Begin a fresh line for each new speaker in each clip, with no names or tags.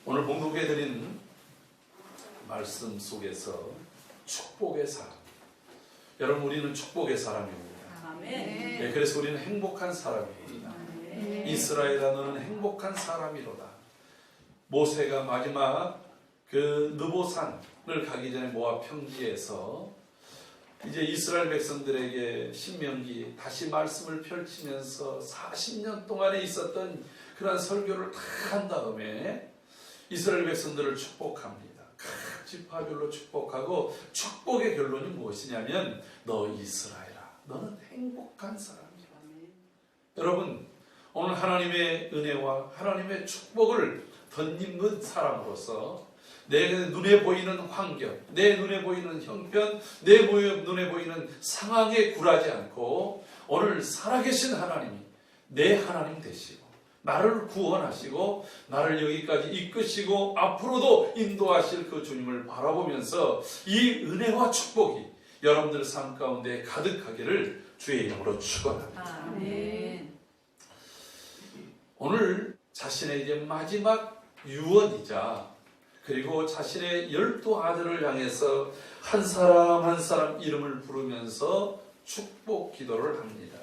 오늘 봉독해드린 말씀 속에서 축복의 사람. 여러분, 우리는 축복의 사람입니다.
아멘.
네, 그래서 우리는 행복한 사람입니다. 이스라엘아, 너는 행복한 사람이로다. 모세가 마지막 그 느보산을 가기 전에 모압 평지에서 이제 이스라엘 백성들에게 신명기 다시 말씀을 펼치면서 40년 동안에 있었던 그런 설교를 다 한 다음에 이스라엘 백성들을 축복합니다. 각 지파별로 축복하고, 축복의 결론이 무엇이냐면 너 이스라엘아, 너는 행복한 사람이야. 여러분, 오늘 하나님의 은혜와 하나님의 축복을 덧입는 사람으로서 내 눈에 보이는 환경, 내 눈에 보이는 형편, 내 눈에 보이는 상황에 굴하지 않고 오늘 살아계신 하나님이 내 하나님 되시고 나를 구원하시고 나를 여기까지 이끄시고 앞으로도 인도하실 그 주님을 바라보면서 이 은혜와 축복이 여러분들 삶 가운데 가득하기를 주의 이름으로 축원합니다.
아멘.
오늘 자신의 이제 마지막 유언이자 그리고 자신의 12 아들을 향해서 한 사람 한 사람 이름을 부르면서 축복 기도를 합니다.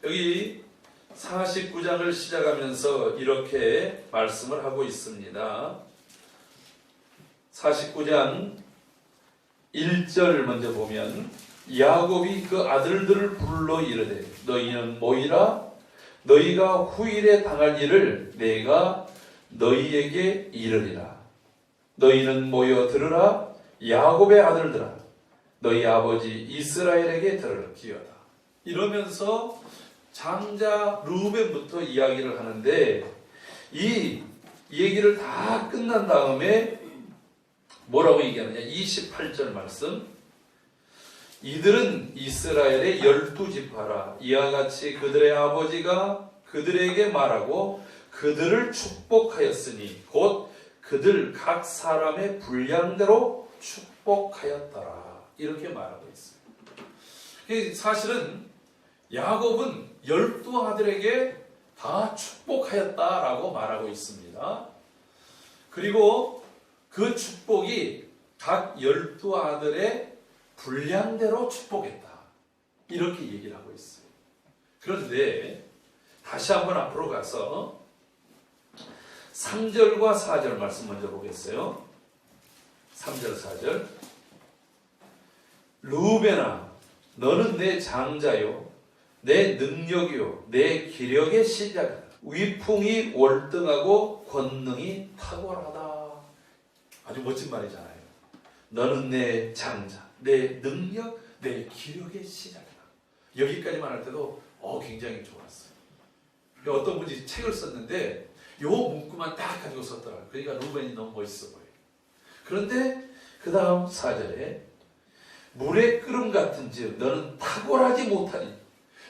여기 49장을 시작하면서 이렇게 말씀을 하고 있습니다. 49장 1절 먼저 보면 야곱이 그 아들들을 불러 이르되 너희는 모이라, 너희가 후일에 당할 일을 내가 너희에게 이르리라. 너희는 모여 들으라. 야곱의 아들들아, 너희 아버지 이스라엘에게 들을지어다. 이러면서 장자 루벤부터 이야기를 하는데, 이 얘기를 다 끝난 다음에 뭐라고 얘기하느냐. 28절 말씀. 이들은 이스라엘의 12지파라. 이와 같이 그들의 아버지가 그들에게 말하고 그들을 축복하였으니 곧 그들 각 사람의 분량대로 축복하였더라. 이렇게 말하고 있어요. 사실은 야곱은 12 아들에게 다 축복하였다라고 말하고 있습니다. 그리고 그 축복이 각 12 아들의 분량대로 축복했다. 이렇게 얘기를 하고 있어요. 그런데 다시 한번 앞으로 가서 3절과 4절 말씀 먼저 보겠어요. 3절 4절. 루벤아, 너는 내 장자요, 내 능력이요, 내 기력의 시작이다. 위풍이 월등하고 권능이 탁월하다. 아주 멋진 말이잖아요. 너는 내 장자, 내 능력, 내 기력의 시작이다. 여기까지만 할 때도 굉장히 좋았어요. 어떤 분이 책을 썼는데 요 문구만 딱 가지고 썼더라고요. 그러니까 루벤이 너무 멋있어 보여요. 그런데 그 다음 4절에 물의 끓음 같은즉 너는 탁월하지 못하니.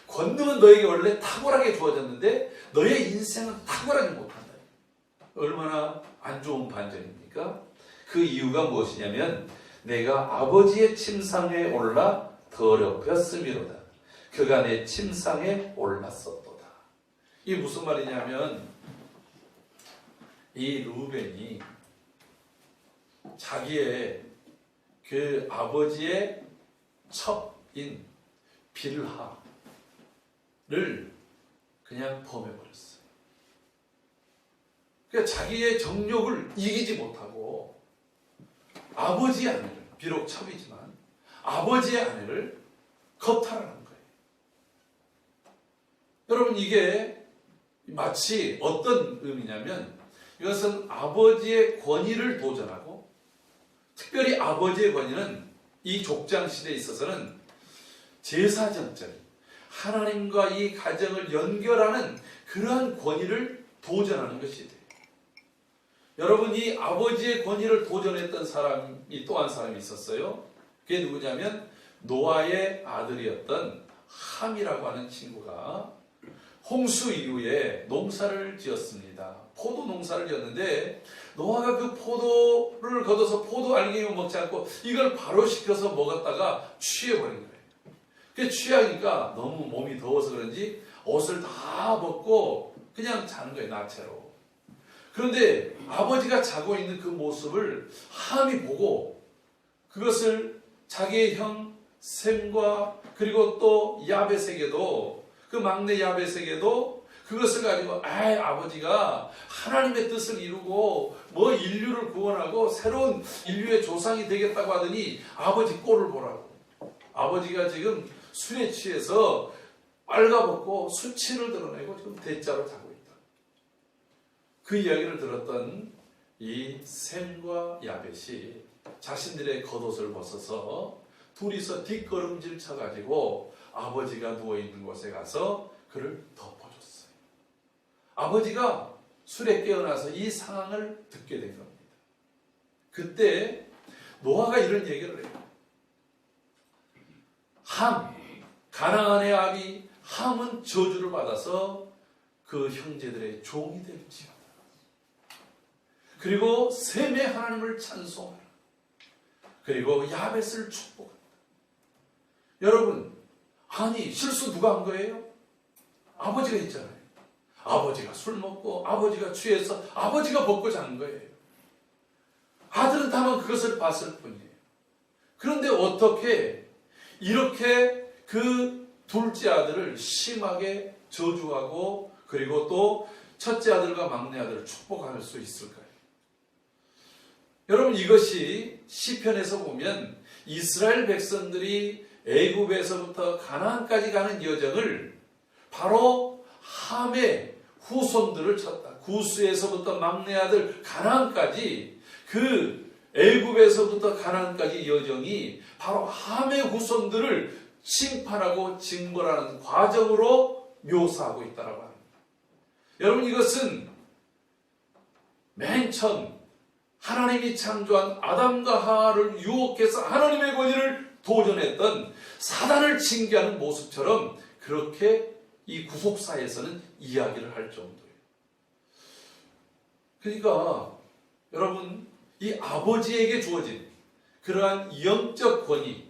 권능은 너에게 원래 탁월하게 주어졌는데 너의 인생은 탁월하지 못한다. 얼마나 안 좋은 반전입니까? 그 이유가 무엇이냐면 내가 아버지의 침상에 올라 더럽혔음이로다. 그가 내 침상에 올랐었도다. 이게 무슨 말이냐면 이 루벤이 자기의 그 아버지의 첩인 빌하를 그냥 범해버렸어요. 그러니까 자기의 정욕을 이기지 못하고 아버지의 아내를, 비록 첩이지만 아버지의 아내를 겁탈하는 거예요. 여러분, 이게 마치 어떤 의미냐면 이것은 아버지의 권위를 도전하고, 특별히 아버지의 권위는 이 족장 시대에 있어서는 제사전적인 하나님과 이 가정을 연결하는 그러한 권위를 도전하는 것이 돼요. 여러분, 이 아버지의 권위를 도전했던 사람이 또 한 사람이 있었어요. 그게 누구냐면 노아의 아들이었던 함이라고 하는 친구가 홍수 이후에 농사를 지었습니다. 포도 농사를 지었는데 노아가 그 포도를 걷어서 포도 알갱이만 먹지 않고 이걸 발효시켜서 먹었다가 취해버린 거예요. 그 취하니까 너무 몸이 더워서 그런지 옷을 다 벗고 그냥 자는 거예요, 나체로. 그런데 아버지가 자고 있는 그 모습을 함이 보고 그것을 자기의 형 셈과 그리고 또 야벳에게도, 그 막내 야벳에게도 그것을 가지고 아버지가 하나님의 뜻을 이루고 뭐 인류를 구원하고 새로운 인류의 조상이 되겠다고 하더니 아버지 꼴을 보라고. 아버지가 지금 술에 취해서 빨가벗고 수치를 드러내고 지금 대자로 자고 있다. 그 이야기를 들었던 이 셈과 야벳이 자신들의 겉옷을 벗어서 둘이서 뒷걸음질 쳐가지고 아버지가 누워있는 곳에 가서 그를 덮어줬어요. 아버지가 술에 깨어나서 이 상황을 듣게 된 겁니다. 그때 노아가 이런 얘기를 해요. 가나안의 아비 함은 저주를 받아서 그 형제들의 종이 될지어다. 그리고 셈의 하나님을 찬송하라. 그리고 야벳을 축복한다. 여러분, 아니 실수 누가 한 거예요? 아버지가 있잖아요. 아버지가 술 먹고 아버지가 취해서 아버지가 벗고 잔 거예요. 아들은 다만 그것을 봤을 뿐이에요. 그런데 어떻게 이렇게 그 둘째 아들을 심하게 저주하고 그리고 또 첫째 아들과 막내 아들을 축복할 수 있을까요? 여러분, 이것이 시편에서 보면 이스라엘 백성들이 애굽에서부터 가나안까지 가는 여정을 바로 함의 후손들을 쳤다. 구스에서부터 막내 아들 가나안까지, 그 애굽에서부터 가나안까지 여정이 바로 함의 후손들을 심판하고 징벌하는 과정으로 묘사하고 있다고 합니다. 여러분, 이것은 맨 처음 하나님이 창조한 아담과 하와를 유혹해서 하나님의 권위를 도전했던 사단을 징계하는 모습처럼 그렇게 이 구속사에서는 이야기를 할 정도예요. 그러니까 여러분, 이 아버지에게 주어진 그러한 영적 권위,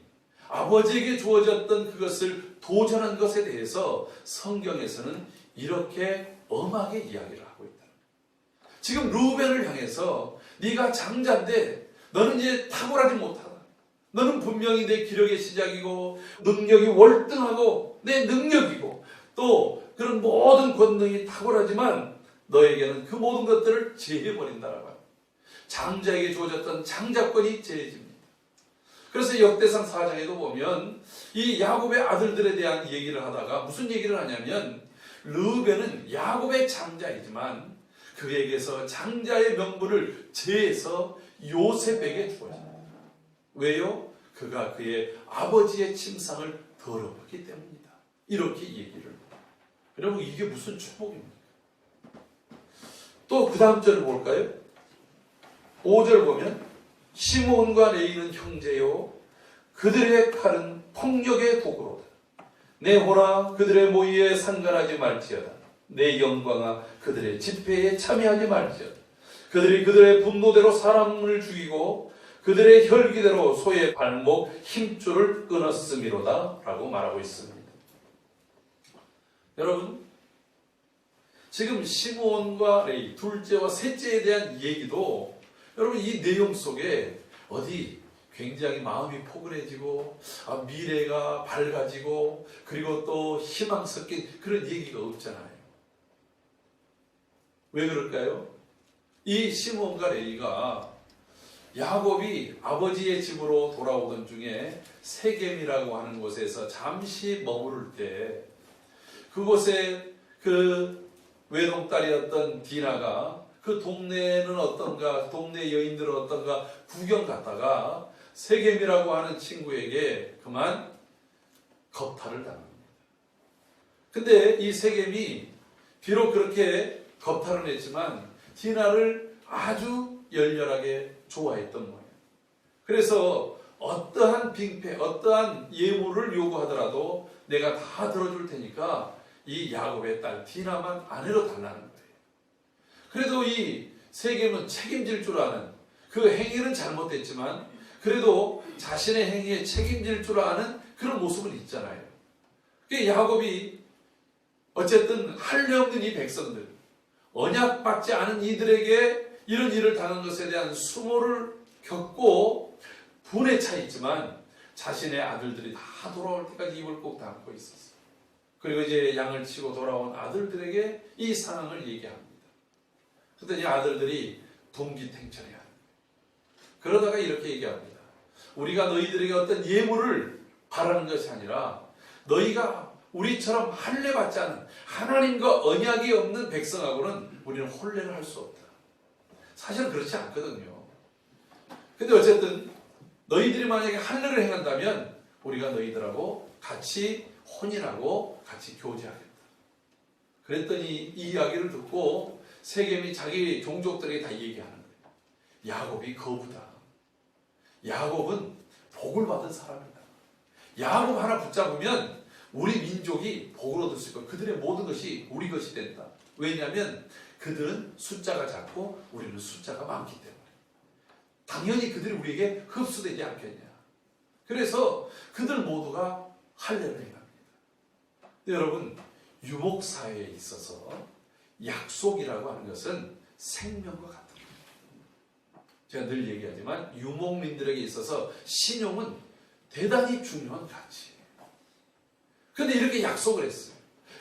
아버지에게 주어졌던 그것을 도전한 것에 대해서 성경에서는 이렇게 엄하게 이야기를 하고 있다. 지금 르우벤을 향해서 네가 장자인데 너는 이제 탁월하지 못하다. 너는 분명히 내 기력의 시작이고 능력이 월등하고 내 능력이고 또 그런 모든 권능이 탁월하지만 너에게는 그 모든 것들을 제해버린다라고 합니다. 장자에게 주어졌던 장자권이 제해집니다. 그래서 역대상 4장에도 보면 이 야곱의 아들들에 대한 얘기를 하다가 무슨 얘기를 하냐면 르우벤은 야곱의 장자이지만 그에게서 장자의 명분을 제해서 요셉에게 주어집니다. 왜요? 그가 그의 아버지의 침상을 더러웠기 때문이다. 이렇게 얘기를. 여러분, 이게 무슨 축복입니까? 또 그 다음 절을 볼까요? 5절 보면 시므온과 레위는 형제요 그들의 칼은 폭력의 도구로다. 내 호라 그들의 모의에 상관하지 말지어다. 내 영광아 그들의 집회에 참여하지 말지어다. 그들이 그들의 분노대로 사람을 죽이고 그들의 혈기대로 소의 발목 힘줄을 끊었음이로다 라고 말하고 있습니다. 여러분, 지금 시므온과 레위 둘째와 셋째에 대한 얘기도 여러분 이 내용 속에 어디 굉장히 마음이 포근해지고 미래가 밝아지고 그리고 또 희망 섞인 그런 얘기가 없잖아요. 왜 그럴까요? 이 시므온과 레위가 야곱이 아버지의 집으로 돌아오던 중에 세겜이라고 하는 곳에서 잠시 머무를 때 그곳에 그 외동딸이었던 디나가 그 동네는 어떤가, 동네 여인들은 어떤가 구경 갔다가 세겜이라고 하는 친구에게 그만 겁탈을 당합니다. 근데 이 세겜이 비록 그렇게 겁탈을 했지만 디나를 아주 열렬하게 좋아했던 모양. 그래서 어떠한 빙패, 어떠한 예물을 요구하더라도 내가 다 들어줄 테니까 이 야곱의 딸 디나만 아내로 달라는 거예요. 그래도 이 세겜은 책임질 줄 아는, 그 행위는 잘못됐지만 그래도 자신의 행위에 책임질 줄 아는 그런 모습은 있잖아요. 야곱이 어쨌든 할례 없는 이 백성들, 언약받지 않은 이들에게 이런 일을 당한 것에 대한 수모를 겪고 분에 차 있지만 자신의 아들들이 다 돌아올 때까지 입을 꼭 다물고 있었어요. 그리고 이제 양을 치고 돌아온 아들들에게 이 상황을 얘기합니다. 그랬더니 아들들이 동기탱천해야 합니다. 그러다가 이렇게 얘기합니다. 우리가 너희들에게 어떤 예물을 바라는 것이 아니라 너희가 우리처럼 할례 받지 않은 하나님과 언약이 없는 백성하고는 우리는 혼례를 할 수 없다. 사실은 그렇지 않거든요. 근데 어쨌든 너희들이 만약에 할례를 행한다면 우리가 너희들하고 같이 혼인하고 같이 교제하겠다. 그랬더니 이 이야기를 듣고 세겜이 자기 종족들에게 다 얘기하는 거예요. 야곱이 거부다. 야곱은 복을 받은 사람이다. 야곱 하나 붙잡으면 우리 민족이 복을 얻을 수 있고 그들의 모든 것이 우리 것이 된다. 왜냐하면 그들은 숫자가 작고 우리는 숫자가 많기 때문에. 당연히 그들이 우리에게 흡수되지 않겠냐. 그래서 그들 모두가 할례를 행합니다. 여러분, 유목사회에 있어서 약속이라고 하는 것은 생명과 같은 거예요. 제가 늘 얘기하지만 유목민들에게 있어서 신용은 대단히 중요한 가치예요. 그런데 이렇게 약속을 했어요.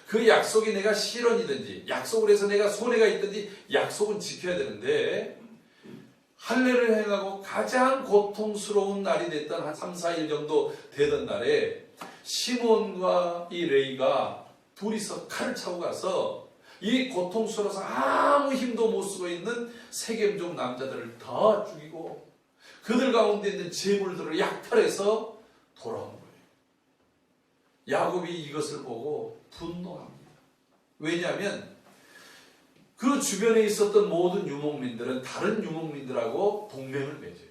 그 약속이 내가 실언이든지 약속을 해서 내가 손해가 있든지 약속은 지켜야 되는데 할례를 행하고 가장 고통스러운 날이 됐던 한 3, 4일 정도 되던 날에 시몬과 이 레이가 둘이서 칼을 차고 가서 이 고통스러워서 아무 힘도 못 쓰고 있는 세겜족 남자들을 다 죽이고 그들 가운데 있는 재물들을 약탈해서 돌아온 거예요. 야곱이 이것을 보고 분노합니다. 왜냐하면 그 주변에 있었던 모든 유목민들은 다른 유목민들하고 동맹을 맺어요.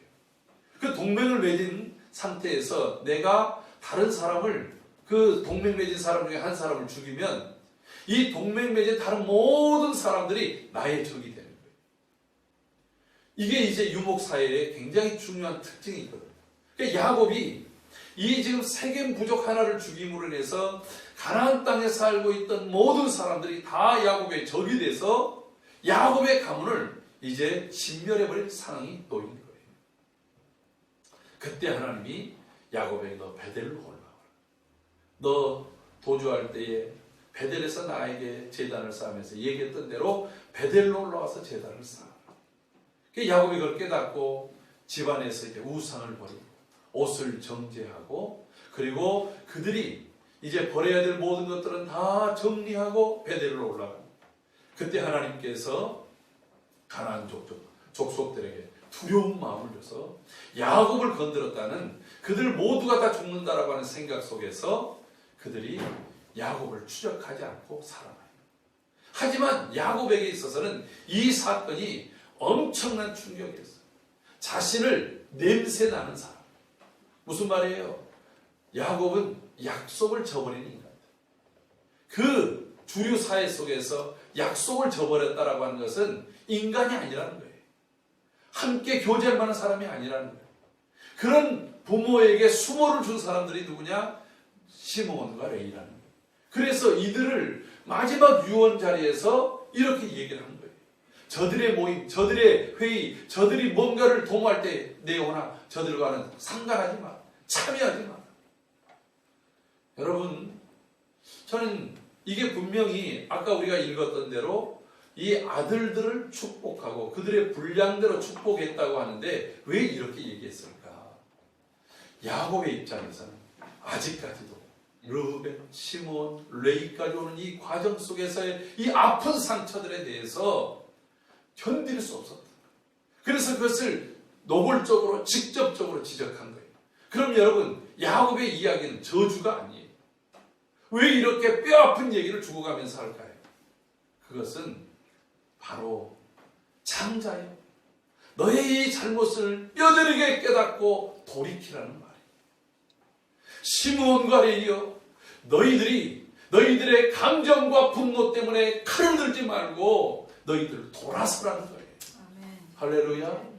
그 동맹을 맺은 상태에서 내가 다른 사람을 그 동맹 맺은 사람 중에 한 사람을 죽이면 이 동맹 맺은 다른 모든 사람들이 나의 적이 되는 거예요. 이게 이제 유목사회의 굉장히 중요한 특징이 있거든요. 그러니까 야곱이 이 지금 세겜 부족 하나를 죽임으로 인해서 가나안 땅에 살고 있던 모든 사람들이 다 야곱의 적이 돼서 야곱의 가문을 이제 진멸해버릴 상황이 놓인 거예요. 그때 하나님이 야곱에게 너 베델로 올라와라. 너 도주할 때에 베델에서 나에게 제단을 쌓으면서 얘기했던 대로 베델로 올라와서 제단을 쌓아라. 야곱이 그걸 깨닫고 집안에서 이제 우상을 버리고 옷을 정제하고 그리고 그들이 이제 버려야 될 모든 것들은 다 정리하고 베델로 올라갑니다. 그때 하나님께서 가나안 족속들에게 두려운 마음을 줘서 야곱을 건드렸다는 그들 모두가 다 죽는다라고 하는 생각 속에서 그들이 야곱을 추적하지 않고 살아나요. 하지만 야곱에게 있어서는 이 사건이 엄청난 충격이었어요. 자신을 냄새나는 사람. 무슨 말이에요? 야곱은 약속을 저버리는 인간이다. 그 주류 사회 속에서 약속을 저버렸다라고 하는 것은 인간이 아니라는 거예요. 함께 교제할 만한 사람이 아니라는 거예요. 그런 부모에게 수모를 준 사람들이 누구냐? 시몬과 레이라는 거예요. 그래서 이들을 마지막 유언 자리에서 이렇게 얘기를 한 거예요. 저들의 모임, 저들의 회의, 저들이 뭔가를 도모할 때 내오나 저들과는 상관하지 마. 참여하지 마. 여러분, 저는 이게 분명히 아까 우리가 읽었던 대로 이 아들들을 축복하고 그들의 분량대로 축복했다고 하는데 왜 이렇게 얘기했을까? 야곱의 입장에서는 아직까지도 르우벤, 시몬, 레이까지 오는 이 과정 속에서의 이 아픈 상처들에 대해서 견딜 수 없었다. 그래서 그것을 노골적으로 직접적으로 지적한 거예요. 그럼 여러분, 야곱의 이야기는 저주가 아니에요. 왜 이렇게 뼈아픈 얘기를 주고 가면서 할까요? 그것은 바로 창자예요. 너의 이 잘못을 뼈저리게 깨닫고 돌이키라는 말이에요. 시므온과 레이여, 너희들의 감정과 분노 때문에 칼을 들지 말고 너희들 돌아서라는 거예요. 아멘. 할렐루야.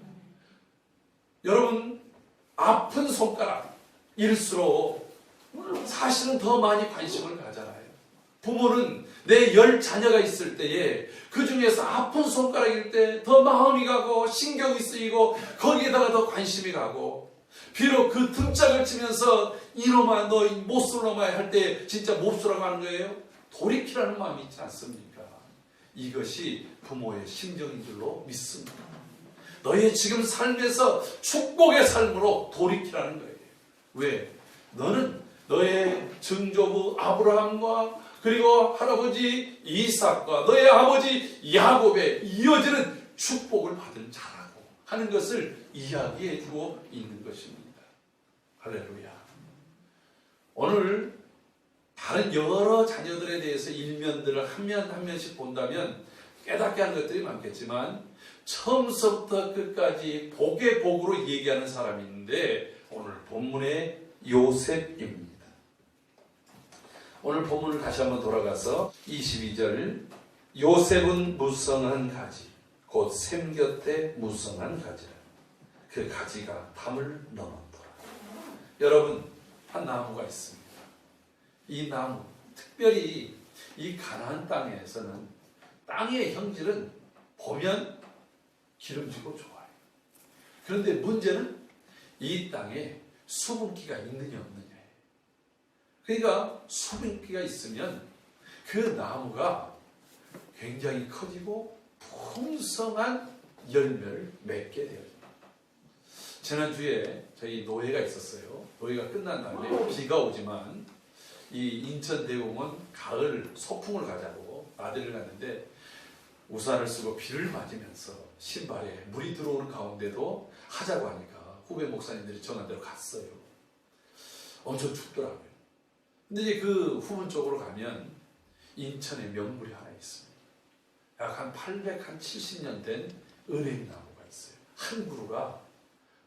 여러분, 아픈 손가락일수록 사실은 더 많이 관심을 가잖아요. 부모는 내 10자녀가 있을 때에 그 중에서 아픈 손가락일 때 더 마음이 가고 신경이 쓰이고 거기에다가 더 관심이 가고, 비록 그 등짝을 치면서 이놈아 너 못쓸 놈아 할 때 진짜 몹쓰라고 하는 거예요. 돌이키라는 마음이 있지 않습니까? 이것이 부모의 심정인 줄로 믿습니다. 너의 지금 삶에서 축복의 삶으로 돌이키라는 거예요. 왜? 너는 너의 증조부 아브라함과 그리고 할아버지 이삭과 너의 아버지 야곱의 이어지는 축복을 받은 자라고 하는 것을 이야기해 주고 있는 것입니다. 할렐루야. 오늘 다른 여러 자녀들에 대해서 일면들을 한 면 한 면씩 본다면 깨닫게 하는 것들이 많겠지만, 처음서부터 끝까지 복의 복으로 얘기하는 사람이 있는데 오늘 본문의 요셉입니다. 오늘 본문을 다시 한번 돌아가서 22절, 요셉은 무성한 가지 곧 샘 곁에 무성한 가지라. 그 가지가 담을 넘었더라. 여러분, 한 나무가 있습니다. 이 나무, 특별히 이 가나안 땅에서는 땅의 형질은 보면 기름지고 좋아요. 그런데 문제는 이 땅에 수분기가 있느냐 없느냐예요. 그러니까 수분기가 있으면 그 나무가 굉장히 커지고 풍성한 열매를 맺게 되어요. 지난주에 저희 노예가 있었어요. 노예가 끝난 다음에 비가 오지만 이 인천대공원 가을 소풍을 가자고 아들을 갔는데 우산을 쓰고 비를 맞으면서 신발에 물이 들어오는 가운데도 하자고 하니까 후배 목사님들이 전한 대로 갔어요. 엄청 춥더라고요. 근데 이제 그 후문 쪽으로 가면 인천에 명물이 하나 있습니다. 약 한 870년 된 은행나무가 있어요. 한 그루가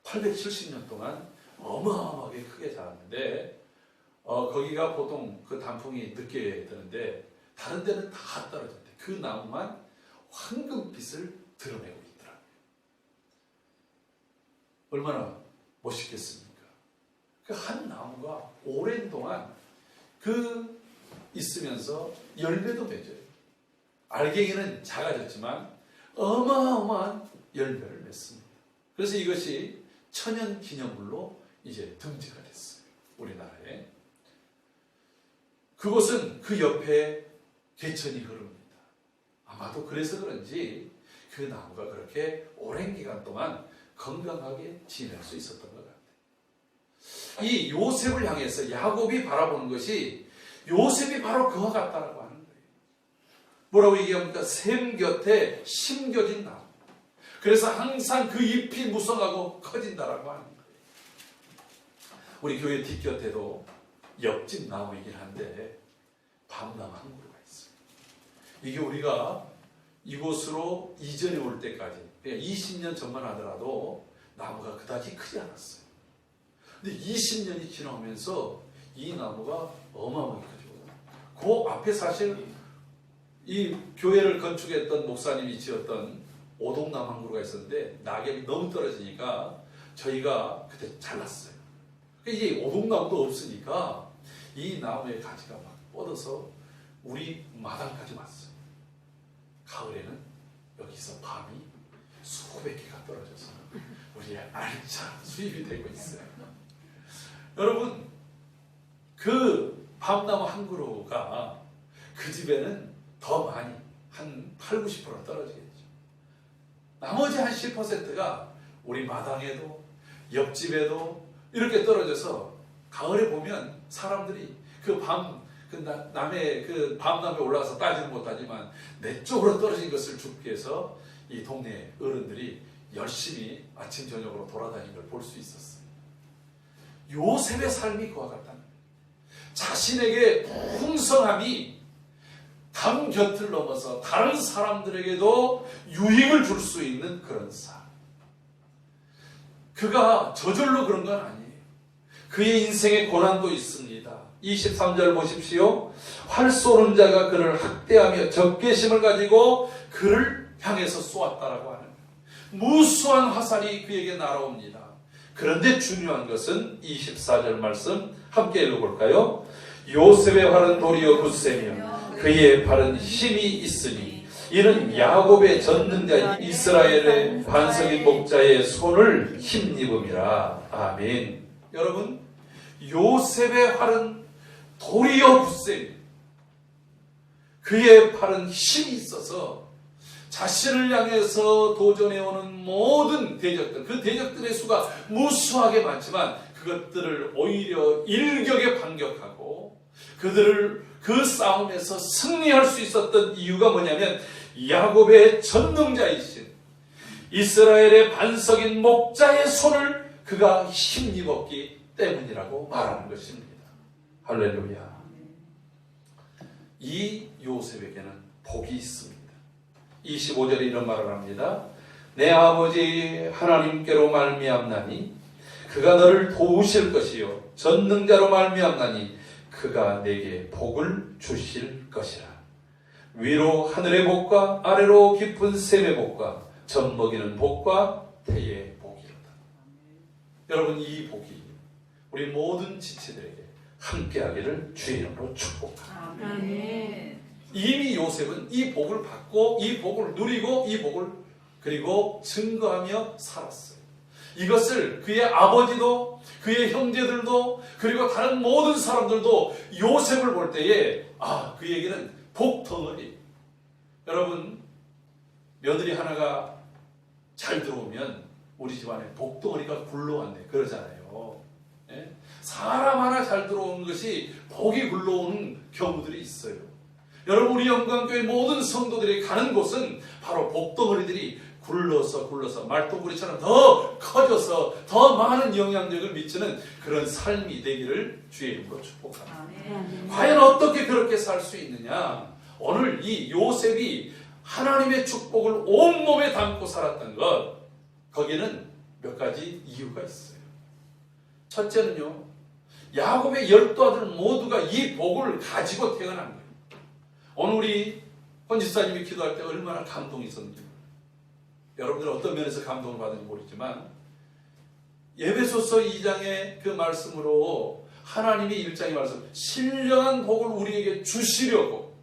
870년 동안 어마어마하게 크게 자랐는데 거기가 보통 그 단풍이 늦게 드는데 다른 데는 다 떨어졌대. 그 나무만 황금빛을 드러내고 있더라고요. 얼마나 멋있겠습니까? 그 한 나무가 오랜 동안 있으면서 열매도 맺어요. 알갱이는 작아졌지만 어마어마한 열매를 맺습니다. 그래서 이것이 천연기념물로 이제 등재가 됐어요. 우리나라에. 그곳은 그 옆에 개천이 흐릅니다. 아마도 그래서 그런지 그 나무가 그렇게 오랜 기간 동안 건강하게 지낼 수 있었던 것 같아요. 이 요셉을 향해서 야곱이 바라보는 것이 요셉이 바로 그와 같다라고 하는 거예요. 뭐라고 얘기합니까? 샘 곁에 심겨진 나무. 그래서 항상 그 잎이 무성하고 커진다라고 하는 거예요. 우리 교회 뒷곁에도 옆집 나무이긴 한데 밤나무 한 그루가 있어요. 이게 우리가 이곳으로 이전에 올 때까지 20년 전만 하더라도 나무가 그다지 크지 않았어요. 근데 20년이 지나오면서 이 나무가 어마어마하게 크죠. 그 앞에 사실 이 교회를 건축했던 목사님이 지었던 오동나무 한 그루가 있었는데 낙엽이 너무 떨어지니까 저희가 그때 잘랐어요. 이제 오동나무도 없으니까 이 나무의 가지가 막 뻗어서 우리 마당까지 왔어요. 가을에는 여기서 밤이 수백 개가 떨어져서 우리의 알차 수입이 되고 있어요. 여러분, 그 밤나무 한 그루가 그 집에는 더 많이 한 8, 90% 떨어지겠죠. 나머지 한 10%가 우리 마당에도 옆집에도 이렇게 떨어져서 가을에 보면 사람들이 남의 그 밤나무에 올라가서 따지는 못하지만 내 쪽으로 떨어진 것을 줍기 위해서 이 동네 어른들이 열심히 아침 저녁으로 돌아다니는 걸 볼 수 있었어요. 요셉의 삶이 그와 같다는 거예요. 자신에게 풍성함이 담 곁을 넘어서 다른 사람들에게도 유익을 줄 수 있는 그런 삶. 그가 저절로 그런 건 아니에요. 그의 인생에 고난도 있습니다. 23절 보십시오. 활 쏘는 자가 그를 학대하며 적개심을 가지고 그를 향해서 쏘았다라고 하는 거예요. 무수한 화살이 그에게 날아옵니다. 그런데 중요한 것은 24절 말씀 함께 읽어볼까요? 요셉의 활은 도리어 굳세며 그의 발은 힘이 있으니 이는 야곱의 전능자 이스라엘의 반석인 목자의 손을 힘입음이라. 아멘. 여러분, 요셉의 팔은 도리어 굳셉니다. 그의 팔은 힘이 있어서 자신을 향해서 도전해오는 모든 대적들, 그 대적들의 수가 무수하게 많지만 그것들을 오히려 일격에 반격하고 그들을 그 싸움에서 승리할 수 있었던 이유가 뭐냐면 야곱의 전능자이신 이스라엘의 반석인 목자의 손을 그가 힘입었기 때문이라고 말하는 것입니다. 할렐루야. 이 요셉에게는 복이 있습니다. 25절에 이런 말을 합니다. 내 아버지 하나님께로 말미암나니 그가 너를 도우실 것이요 전능자로 말미암나니 그가 내게 복을 주실 것이라. 위로 하늘의 복과 아래로 깊은 샘의 복과 젖먹이는 복과 태의 복이로다. 여러분, 이 복이 우리 모든 지체들에게 함께하기를 주의 이름으로 축복합니다.
아멘.
이미 요셉은 이 복을 받고 이 복을 누리고 이 복을 그리고 증거하며 살았어요. 이것을 그의 아버지도 그의 형제들도 그리고 다른 모든 사람들도 요셉을 볼 때에 그에게는 복덩어리. 여러분, 며느리 하나가 잘 들어오면 우리 집안에 복덩어리가 굴러왔네 그러잖아요. 예? 사람 하나 잘 들어오는 것이 복이 굴러오는 경우들이 있어요. 여러분, 우리 영광교회 모든 성도들이 가는 곳은 바로 복덩어리들이 굴러서 말똥구리처럼 더 커져서 더 많은 영향력을 미치는 그런 삶이 되기를 주의 이름으로 축복합니다. 과연 어떻게 그렇게 살 수 있느냐? 오늘 이 요셉이 하나님의 축복을 온몸에 담고 살았던 것, 거기에는 몇 가지 이유가 있어요. 첫째는요, 야곱의 12아들 모두가 이 복을 가지고 태어난 거예요. 오늘 우리 권지사님이 기도할 때 얼마나 감동이 있었는지, 여러분들은 어떤 면에서 감동을 받은지 모르지만 에베소서 2장의 그 말씀으로 하나님이 1장의 말씀, 신령한 복을 우리에게 주시려고,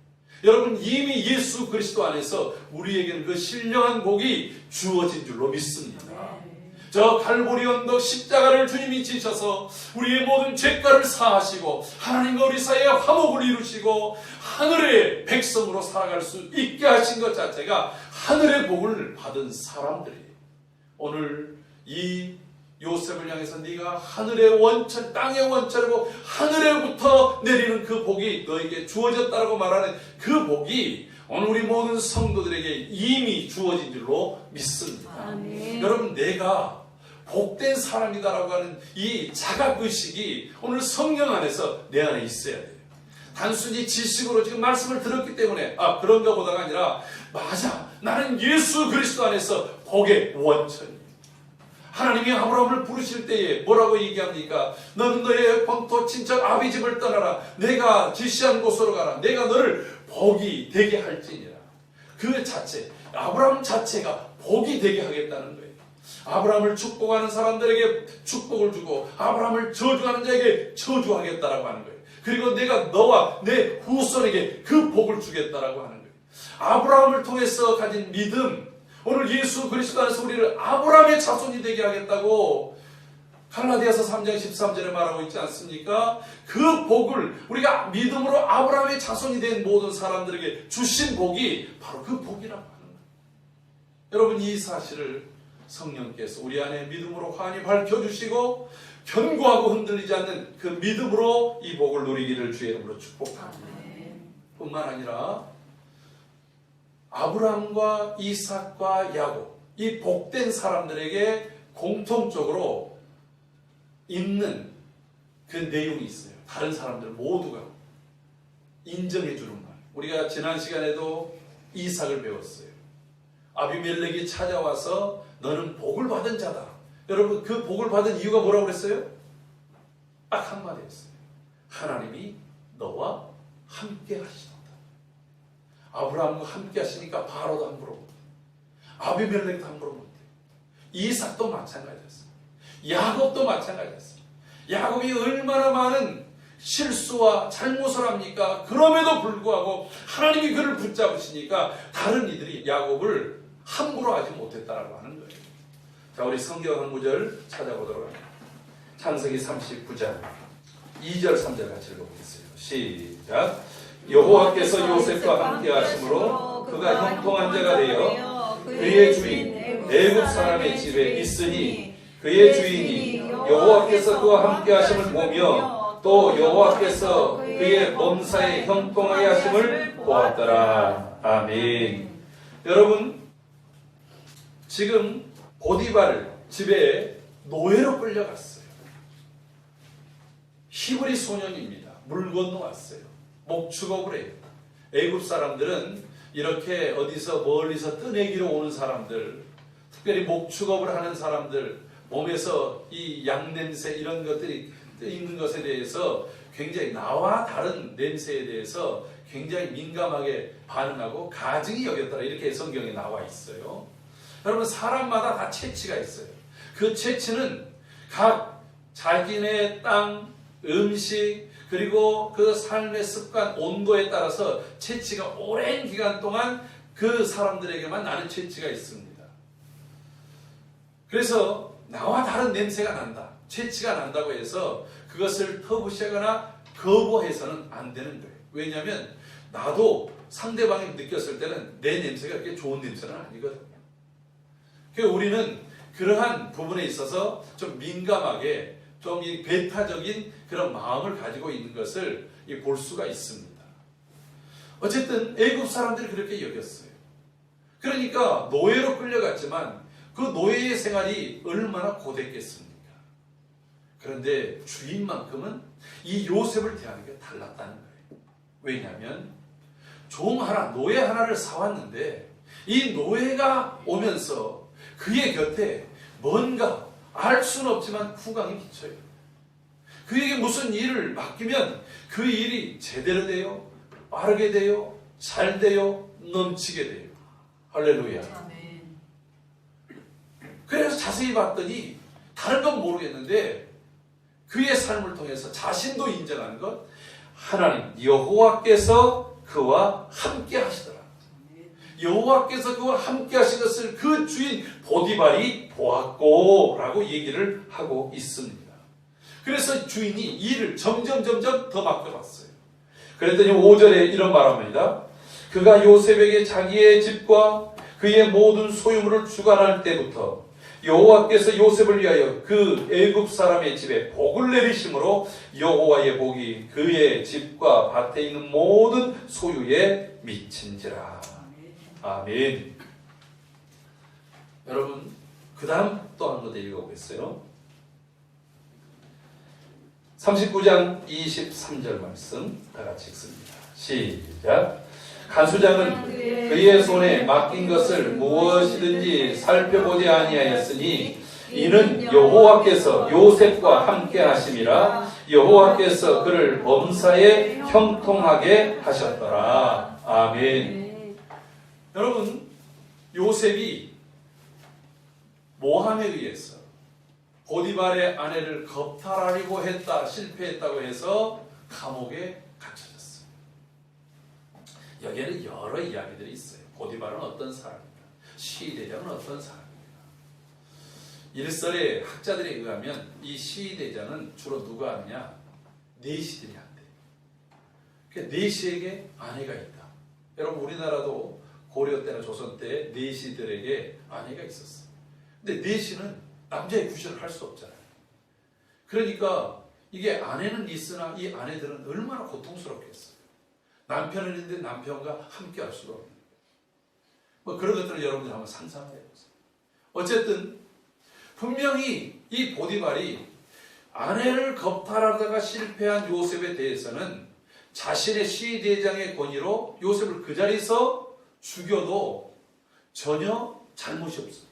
여러분, 이미 예수 그리스도 안에서 우리에게는 그 신령한 복이 주어진 줄로 믿습니다. 저 갈보리 언덕 십자가를 주님이 지셔서 우리의 모든 죄가를 사하시고 하나님과 우리 사이에 화목을 이루시고 하늘의 백성으로 살아갈 수 있게 하신 것 자체가 하늘의 복을 받은 사람들이에요. 오늘 이 요셉을 향해서 네가 하늘의 원천, 땅의 원천이고 하늘에부터 내리는 그 복이 너에게 주어졌다고 말하는 그 복이 오늘 우리 모든 성도들에게 이미 주어진 줄로 믿습니다. 아멘. 여러분, 내가 복된 사람이다라고 하는 이 자각의식이 오늘 성령 안에서 내 안에 있어야 돼요. 단순히 지식으로 지금 말씀을 들었기 때문에 그런가 보다가 아니라, 맞아, 나는 예수 그리스도 안에서 복의 원천이에요. 하나님이 아브라함을 부르실 때에 뭐라고 얘기합니까? 너는 너의 본토 친척 아비집을 떠나라. 내가 지시한 곳으로 가라. 내가 너를 복이 되게 할지니라. 그 자체, 아브라함 자체가 복이 되게 하겠다는 거예요. 아브라함을 축복하는 사람들에게 축복을 주고 아브라함을 저주하는 자에게 저주하겠다라고 하는 거예요. 그리고 내가 너와 내 후손에게 그 복을 주겠다라고 하는 거예요. 아브라함을 통해서 가진 믿음, 오늘 예수 그리스도 안에서 우리를 아브라함의 자손이 되게 하겠다고 갈라디아서 3장 13절에 말하고 있지 않습니까? 그 복을 우리가 믿음으로 아브라함의 자손이 된 모든 사람들에게 주신 복이 바로 그 복이라고 하는 거예요. 여러분, 이 사실을 성령께서 우리 안에 믿음으로 환히 밝혀주시고 견고하고 흔들리지 않는 그 믿음으로 이 복을 누리기를 주의 이름으로 축복합니다. 뿐만 아니라 아브라함과 이삭과 야곱, 이 복된 사람들에게 공통적으로 있는 그 내용이 있어요. 다른 사람들 모두가 인정해 주는 말. 우리가 지난 시간에도 이삭을 배웠어요. 아비멜렉이 찾아와서 너는 복을 받은 자다. 여러분, 그 복을 받은 이유가 뭐라고 그랬어요? 딱 한마디였어요. 하나님이 너와 함께 하시도다. 아브라함과 함께 하시니까 바로도 함부로 못해. 아비멜렉도 함부로 못해. 이삭도 마찬가지였어요. 야곱도 마찬가지였어요. 야곱이 얼마나 많은 실수와 잘못을 합니까? 그럼에도 불구하고 하나님이 그를 붙잡으시니까 다른 이들이 야곱을 함부로 하지 못했다라고 하는 거예요. 자, 우리 성경 한 구절 찾아보도록 합니다. 창세기 39장 2절 3절 같이 읽어보겠어요. 시작. 여호와께서 요셉과 함께 하심으로 그가 형통한 자가 되어 그의 주인 애굽 사람의 집에 있으니 그의 주인이 여호와께서 그와 함께 하심을 보며 또 여호와께서 그의 범사에 형통하게 하심을 보았더라. 아멘. 여러분, 지금 보디발 집에 노예로 끌려갔어요. 히브리 소년입니다. 물 건너왔어요. 목축업을 해요. 애굽 사람들은 이렇게 어디서 멀리서 뜨내기로 오는 사람들, 특별히 목축업을 하는 사람들, 몸에서 이 양냄새 이런 것들이 있는 것에 대해서 굉장히 나와 다른 냄새에 대해서 굉장히 민감하게 반응하고 가증히 여겼더라. 이렇게 성경에 나와 있어요. 여러분, 사람마다 다 체취가 있어요. 그 체취는 각 자기네 땅, 음식, 그리고 그 삶의 습관, 온도에 따라서 체취가 오랜 기간 동안 그 사람들에게만 나는 체취가 있습니다. 그래서 나와 다른 냄새가 난다, 체취가 난다고 해서 그것을 터부시하거나 거부해서는 안 되는 거예요. 왜냐하면 나도 상대방이 느꼈을 때는 내 냄새가 그렇게 좋은 냄새는 아니거든요. 그래서 우리는 그러한 부분에 있어서 좀 민감하게 좀 이 배타적인 그런 마음을 가지고 있는 것을 볼 수가 있습니다. 어쨌든 애굽 사람들이 그렇게 여겼어요. 그러니까 노예로 끌려갔지만 그 노예의 생활이 얼마나 고됐겠습니까? 그런데 주인만큼은 이 요셉을 대하는 게 달랐다는 거예요. 왜냐하면 종 하나, 노예 하나를 사왔는데 이 노예가 오면서 그의 곁에 뭔가 알 수는 없지만 후광이 비쳐요. 그에게 무슨 일을 맡기면 그 일이 제대로 돼요, 빠르게 돼요, 잘 돼요, 넘치게 돼요. 할렐루야. 그래서 자세히 봤더니 다른 건 모르겠는데 그의 삶을 통해서 자신도 인정하는 것, 하나님 여호와께서 그와 함께 하시더라. 여호와께서 그와 함께 하신 것을 그 주인 보디발이 보았고 라고 얘기를 하고 있습니다. 그래서 주인이 일을 점점 더 맡겨봤어요. 그랬더니 5절에 이런 말합니다. 그가 요셉에게 자기의 집과 그의 모든 소유물을 주관할 때부터 여호와께서 요셉을 위하여 그 애굽 사람의 집에 복을 내리심으로 여호와의 복이 그의 집과 밭에 있는 모든 소유에 미친지라. 아멘. 여러분, 그 다음 또 한 번 더 읽어보겠어요. 39장 23절 말씀 다 같이 읽습니다. 시작. 간수장은 그의 손에 맡긴 것을 무엇이든지 살펴보지 아니하였으니 이는 여호와께서 요셉과 함께 하심이라. 여호와께서 그를 범사에 형통하게 하셨더라. 아멘. 여러분, 요셉이 모함에 의해서 보디발의 아내를 겁탈하려고 했다, 실패했다고 해서 감옥에 갇혀졌어요. 여기에는 여러 이야기들이 있어요. 보디발은 어떤 사람입니까? 시대장은 어떤 사람입니까? 일설의 학자들에 의하면 이 시대장은 주로 누가 하느냐? 내시들이 한대. 그러니까 내시에게 아내가 있다. 여러분, 우리나라도 고려 때나 조선 때 내시들에게 아내가 있었어요. 근데 내시는 남자의 구실을 할 수 없잖아요. 그러니까 이게 아내는 있으나 이 아내들은 얼마나 고통스럽겠어요. 남편은 있는데 남편과 함께 할 수가 없는 뭐 그런 것들을 여러분들 한번 상상해 보세요. 어쨌든 분명히 이 보디발이 아내를 겁탈하다가 실패한 요셉에 대해서는 자신의 시대장의 권위로 요셉을 그 자리에서 죽여도 전혀 잘못이 없어요.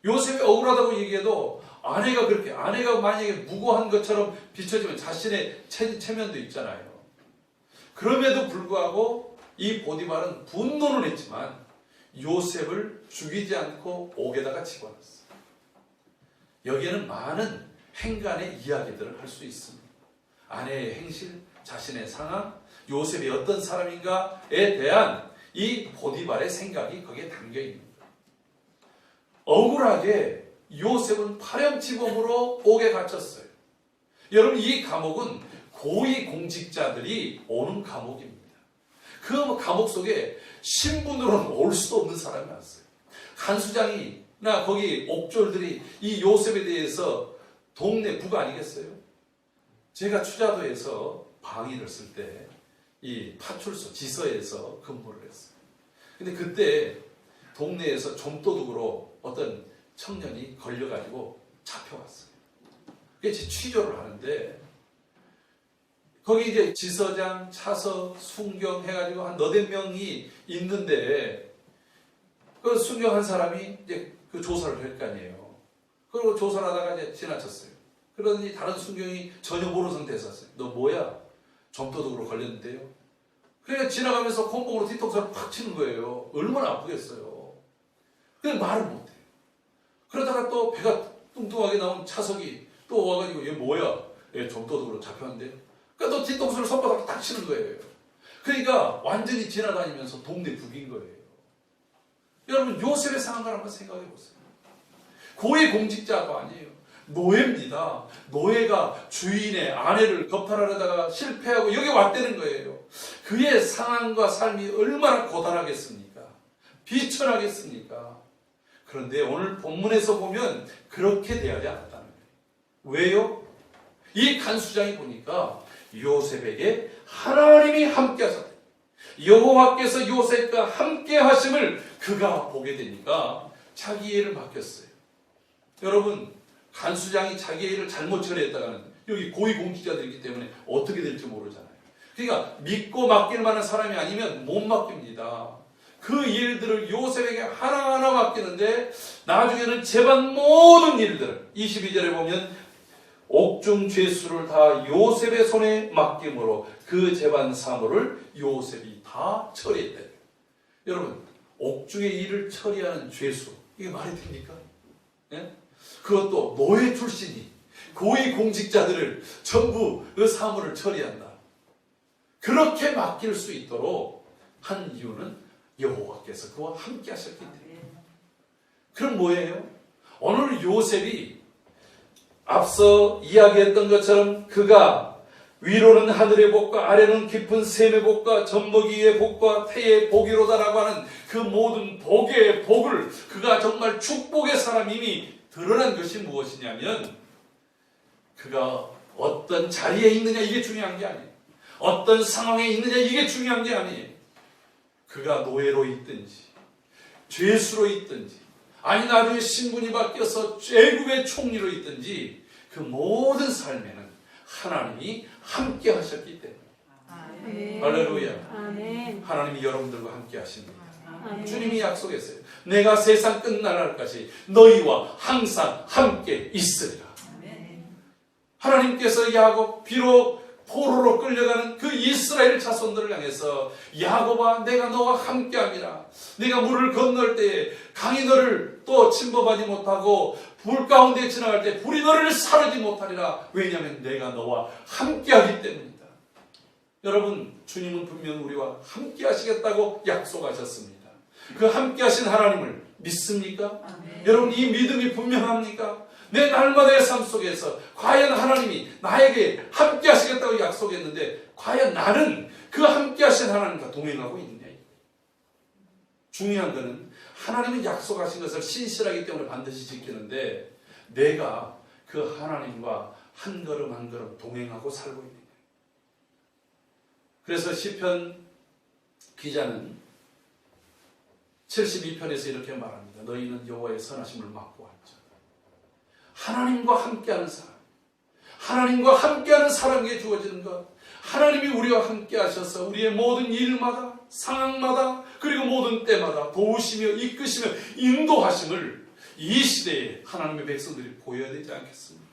요셉이 억울하다고 얘기해도 아내가 만약에 무고한 것처럼 비춰지면 자신의 체면도 있잖아요. 그럼에도 불구하고 이 보디발은 분노는 했지만 요셉을 죽이지 않고 옥에다가 집어넣었어요. 여기에는 많은 행간의 이야기들을 할 수 있습니다. 아내의 행실, 자신의 상황, 요셉이 어떤 사람인가에 대한 이 보디발의 생각이 거기에 담겨 있는 거예요. 억울하게 요셉은 파렴치범으로 옥에 갇혔어요. 여러분, 이 감옥은 고위 공직자들이 오는 감옥입니다. 그 감옥 속에 신분으로는 올 수도 없는 사람이 왔어요. 간수장이나 거기 옥졸들이 이 요셉에 대해서 동네 부가 아니겠어요? 제가 추자도에서 방위를 쓸 때 이 파출소 지서에서 근무를 했어요. 근데 그때 동네에서 좀도둑으로 어떤 청년이 걸려가지고 잡혀왔어요. 그게 제 취조를 하는데 거기 이제 지서장, 차서, 순경 해가지고 한 너댓 명이 있는데 그 순경한 사람이 이제 그 조사를 할 거 아니에요. 그리고 조사를 하다가 이제 지나쳤어요. 그러더니 다른 순경이 전혀 모르는 상태에서 왔어요. 너 뭐야? 점도둑으로 걸렸는데요. 그냥 지나가면서 콩봉으로 뒤통수를 팍 치는 거예요. 얼마나 아프겠어요. 근데 말을 못해요. 그러다가 또 배가 뚱뚱하게 나온 차석이 또 와가지고 얘 뭐야? 얘 점도둑으로 잡혔는데요. 그러니까 또 뒤통수를 손바닥에 딱 치는 거예요. 그러니까 완전히 지나다니면서 동네 북인 거예요. 여러분, 요셉의 상황을 한번 생각해 보세요. 고위 공직자가 아니에요. 노예입니다. 노예가 주인의 아내를 겁탈하려다가 실패하고 여기 왔다는 거예요. 그의 상황과 삶이 얼마나 고단하겠습니까? 비천하겠습니까? 그런데 오늘 본문에서 보면 그렇게 대하지 않았다는 거예요. 왜요? 이 간수장이 보니까 요셉에게 하나님이 함께 하셨다. 여호와께서 요셉과 함께 하심을 그가 보게 되니까 자기 일을 맡겼어요. 여러분, 간수장이 자기 일을 잘못 처리했다가는 여기 고위공직자들이기 때문에 어떻게 될지 모르잖아요. 그러니까 믿고 맡길 만한 사람이 아니면 못 맡깁니다. 그 일들을 요셉에게 하나하나 맡기는데 나중에는 재반 모든 일들 22절에 보면 옥중 죄수를 다 요셉의 손에 맡김으로 그 재반 사물을 요셉이 다 처리했다. 여러분, 옥중의 일을 처리하는 죄수, 이게 말이 됩니까? 예? 그것도 노예 출신이 고위 공직자들을 전부 그 사물을 처리한다. 그렇게 맡길 수 있도록 한 이유는 여호와께서 그와 함께 하셨기 때문에. 그럼 뭐예요? 오늘 요셉이 앞서 이야기했던 것처럼 그가 위로는 하늘의 복과 아래는 깊은 샘의 복과 젖먹이의 복과 태의 복이로다라고 하는 그 모든 복의 복을 그가 정말 축복의 사람임이 드러난 것이 무엇이냐면 그가 어떤 자리에 있느냐 이게 중요한 게 아니에요. 어떤 상황에 있느냐 이게 중요한 게 아니에요. 그가 노예로 있든지 죄수로 있든지 아니 나중에 신분이 바뀌어서 애국의 총리로 있든지 그 모든 삶에는 하나님이 함께 하셨기 때문에. 아멘. 할렐루야. 아멘. 하나님이 여러분들과 함께 하십니다. 아멘. 주님이 약속했어요. 내가 세상 끝날날까지 너희와 항상 함께 있으리라. 아멘. 하나님께서 야곱 비록 포로로 끌려가는 그 이스라엘 자손들을 향해서 야곱아 내가 너와 함께합니다. 네가 물을 건널 때에 강이 너를 또 침범하지 못하고 불 가운데 지나갈 때 불이 너를 사르지 못하리라. 왜냐하면 내가 너와 함께하기 때문이다. 여러분, 주님은 분명 우리와 함께 하시겠다고 약속하셨습니다. 그 함께 하신 하나님을 믿습니까? 아멘. 여러분, 이 믿음이 분명합니까? 내 날마다의 삶 속에서 과연 하나님이 나에게 함께 하시겠다고 약속했는데 과연 나는 그 함께 하신 하나님과 동행하고 있느냐. 중요한 것은 하나님이 약속하신 것을 신실하기 때문에 반드시 지키는데 내가 그 하나님과 한 걸음 한 걸음 동행하고 살고 있느냐. 그래서 시편 기자는 72편에서 이렇게 말합니다. 너희는 여호와의 선하심을 맡고 왔죠. 하나님과 함께하는 사람, 하나님과 함께하는 사람에게 주어지는 것, 하나님이 우리와 함께 하셔서 우리의 모든 일마다, 상황마다, 그리고 모든 때마다 도우시며 이끄시며 인도하심을 이 시대에 하나님의 백성들이 보여야 되지 않겠습니까?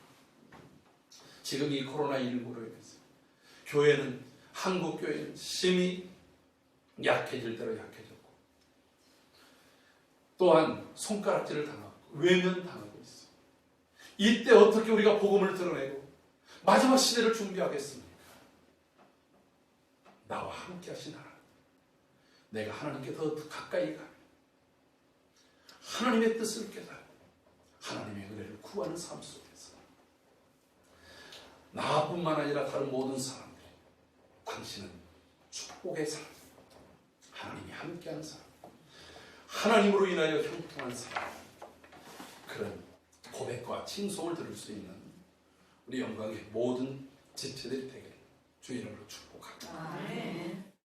지금 이 코로나19로 인해서 교회는, 한국 교회는 심히 약해질 대로 약해졌고 또한 손가락질을 당하고 외면당하고 있습니다. 이때 어떻게 우리가 복음을 드러내고 마지막 시대를 준비하겠습니까? 나와 함께 하시나라. 내가 하나님께 더 가까이 가며 하나님의 뜻을 깨달아 하나님의 은혜를 구하는 삶 속에서 나뿐만 아니라 다른 모든 사람들이 당신은 축복의 사람, 하나님이 함께하는 사람, 하나님으로 인하여 형통한 사람, 그런 고백과 칭송을 들을 수 있는 우리 영광의 모든 지체들이 되기를 주의 이름으로 축복합니다.
아멘.